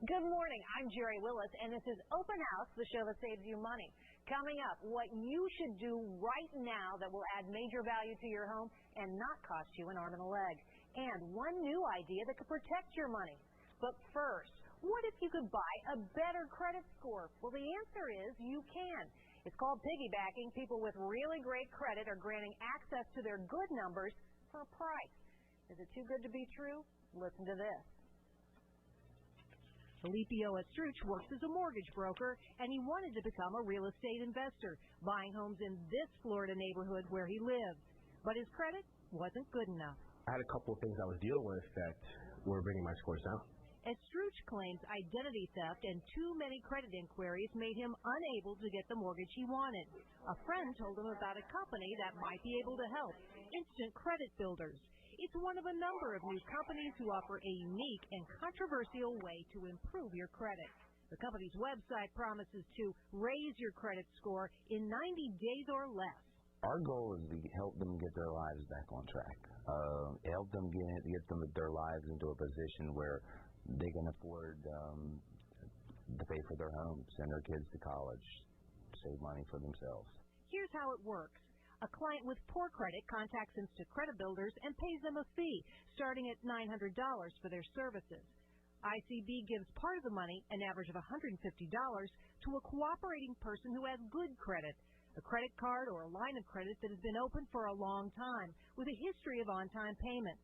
Good morning. I'm Jerry Willis, and this is Open House, the show that saves you money. Coming up, what you should do right now that will add major value to your home and not cost you an arm and a leg. And one new idea that could protect your money. But first, what if you could buy a better credit score? Well, the answer is you can. It's called piggybacking. People with really great credit are granting access to their good numbers for a price. Is it too good to be true? Listen to this. Filippo Estruch works as a mortgage broker, and he wanted to become a real estate investor, buying homes in this Florida neighborhood where he lives. But his credit wasn't good enough. I had a couple of things I was dealing with that were bringing my scores down. Estruch claims identity theft and too many credit inquiries made him unable to get the mortgage he wanted. A friend told him about a company that might be able to help, Instant Credit Builders. It's one of a number of new companies who offer a unique and controversial way to improve your credit. The company's website promises to raise your credit score in 90 days or less. Our goal is to help them get their lives back on track, help them get their lives into a position where they can afford to pay for their homes, send their kids to college, save money for themselves. Here's how it works. A client with poor credit contacts Instant Credit Builders and pays them a fee, starting at $900 for their services. ICB gives part of the money, an average of $150, to a cooperating person who has good credit, a credit card or a line of credit that has been open for a long time, with a history of on-time payment.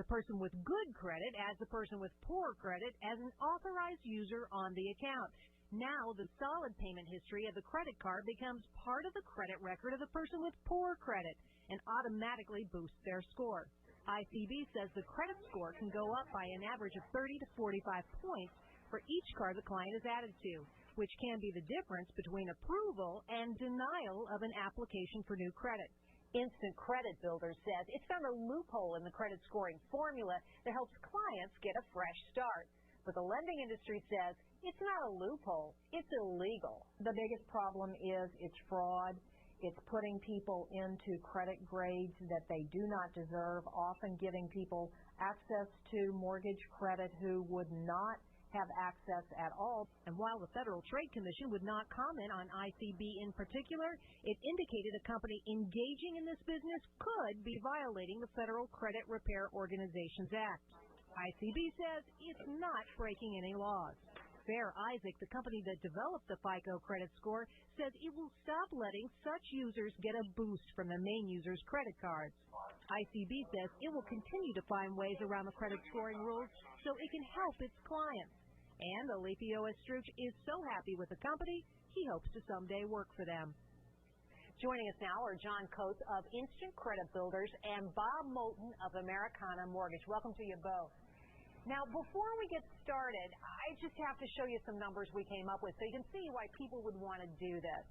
The person with good credit adds the person with poor credit as an authorized user on the account. Now, the solid payment history of the credit card becomes part of the credit record of the person with poor credit and automatically boosts their score. ICB says the credit score can go up by an average of 30 to 45 points for each card the client is added to, which can be the difference between approval and denial of an application for new credit. Instant Credit Builder says it's found a loophole in the credit scoring formula that helps clients get a fresh start. But the lending industry says it's not a loophole, it's illegal. The biggest problem is it's fraud. It's putting people into credit grades that they do not deserve, often giving people access to mortgage credit who would not have access at all. And while the Federal Trade Commission would not comment on ICB in particular, it indicated a company engaging in this business could be violating the Federal Credit Repair Organizations Act. ICB says it's not breaking any laws. Fair Isaac, the company that developed the FICO credit score, says it will stop letting such users get a boost from the main user's credit cards. ICB says it will continue to find ways around the credit scoring rules so it can help its clients. And Filippo Estruch is so happy with the company, he hopes to someday work for them. Joining us now are John Coates of Instant Credit Builders and Bob Moulton of Americana Mortgage. Welcome to you both. Now, before we get started, I just have to show you some numbers we came up with so you can see why people would want to do this.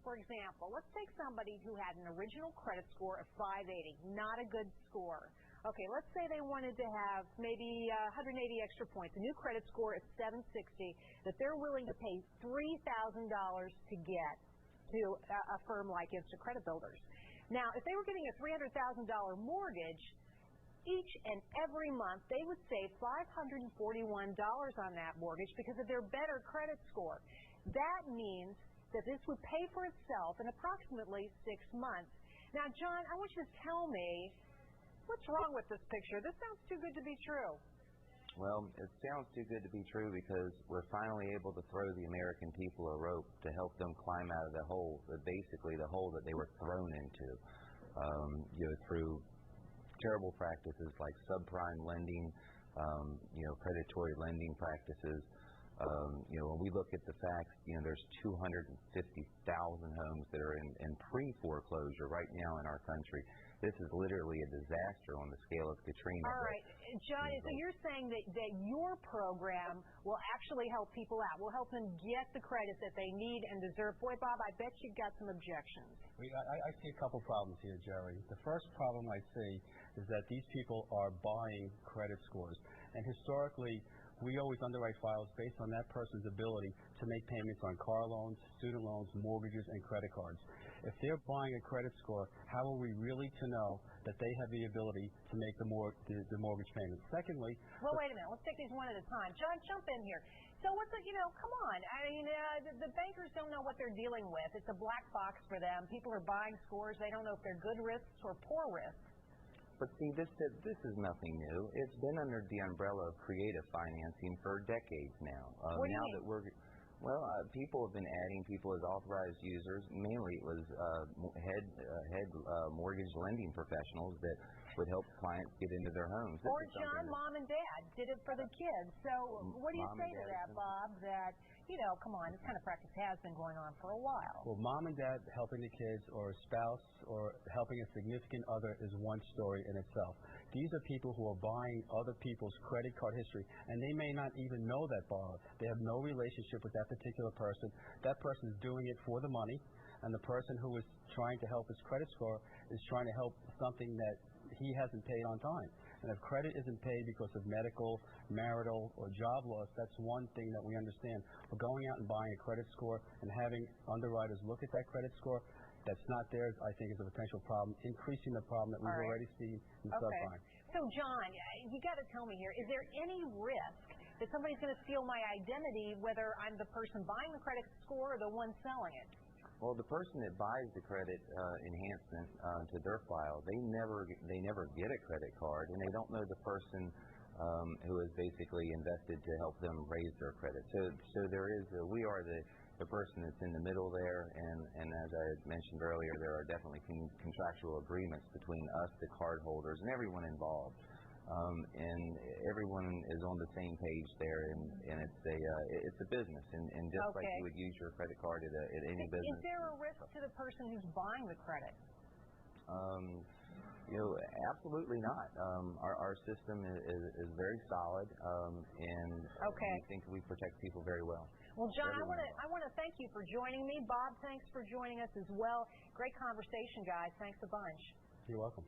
For example, let's take somebody who had an original credit score of 580, not a good score. Okay, let's say they wanted to have maybe 180 extra points, a new credit score of 760, that they're willing to pay $3,000 to get to a firm like Instant Credit Builders. Now, if they were getting a $300,000 mortgage, each and every month they would save $541 on that mortgage because of their better credit score. That means that this would pay for itself in approximately 6 months. Now, John, I want you to tell me, what's wrong with this picture? This sounds too good to be true. Well, it sounds too good to be true because we're finally able to throw the American people a rope to help them climb out of the hole, basically the hole that they were thrown into, through terrible practices like subprime lending, predatory lending practices. When we look at the facts, there's 250,000 homes that are in pre-foreclosure right now in our country. This is literally a disaster on the scale of Katrina. All right, John, so you're saying that your program will actually help people out, will help them get the credit that they need and deserve. Boy, Bob, I bet you've got some objections. I see a couple problems here, Jerry. The first problem I see is that these people are buying credit scores. And historically, we always underwrite files based on that person's ability to make payments on car loans, student loans, mortgages, and credit cards. If they're buying a credit score, how are we really to know that they have the ability to make the mortgage payment? Secondly... Well, wait a minute. Let's take these one at a time. John, jump in here. So what's it, come on. I mean, the bankers don't know what they're dealing with. It's a black box for them. People are buying scores. They don't know if they're good risks or poor risks. But see, this is nothing new. It's been under the umbrella of creative financing for decades now. What do you mean? People have been adding people as authorized users. Mainly it was head mortgage lending professionals that would help clients get into their homes. Or John, mom and dad did it for the kids. So what do you say to that, Bob, that, come on, this kind of practice has been going on for a while? Well, mom and dad helping the kids or a spouse or helping a significant other is one story in itself. These are people who are buying other people's credit card history, and they may not even know that borrower. They have no relationship with that particular person. That person is doing it for the money, and the person who is trying to help his credit score is trying to help something that he hasn't paid on time. And if credit isn't paid because of medical, marital, or job loss, that's one thing that we understand. But going out and buying a credit score and having underwriters look at that credit score that's not theirs, I think, is a potential problem, increasing the problem that we've already seen in subprime. So, John, you got to tell me here, is there any risk that somebody's going to steal my identity, whether I'm the person buying the credit score or the one selling it? Well, the person that buys the credit enhancement to their file, they never get a credit card, and they don't know the person who is basically invested to help them raise their credit. So we are the person that's in the middle there, and as I had mentioned earlier, there are definitely contractual agreements between us, the cardholders, and everyone involved. And everyone is on the same page there, and it's a business, and just like you would use your credit card at any business. Is there a risk to the person who's buying the credit? Absolutely not. Our system is very solid, and we think we protect people very well. Well, John, I want to thank you for joining me. Bob, thanks for joining us as well. Great conversation, guys. Thanks a bunch. You're welcome.